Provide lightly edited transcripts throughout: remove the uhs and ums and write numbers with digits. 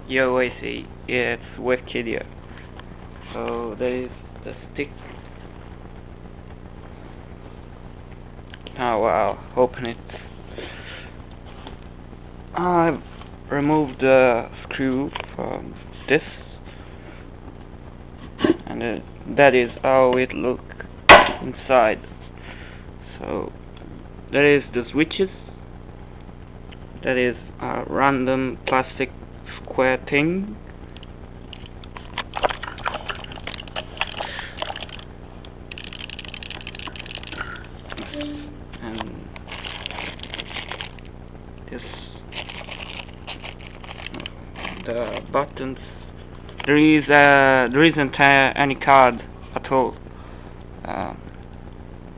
Yo, I see. Yeah, it's Wavekid here. So there is the stick. Now I'll open it. I've removed the screw from this, and that is how it looks inside. So there is the switches. That is a random plastic square thing. And this, the buttons. There isn't any card at all.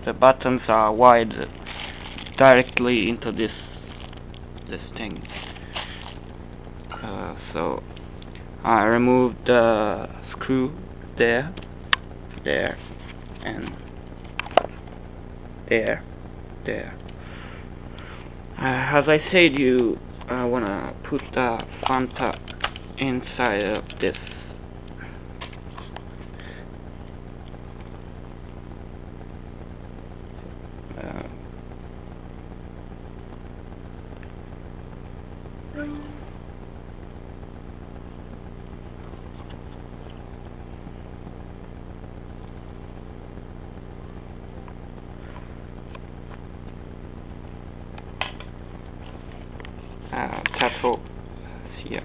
The buttons are wired directly into this thing. So I removed the screw there, and there. As I said, you wanna put the fanta inside of this. That's all. See ya.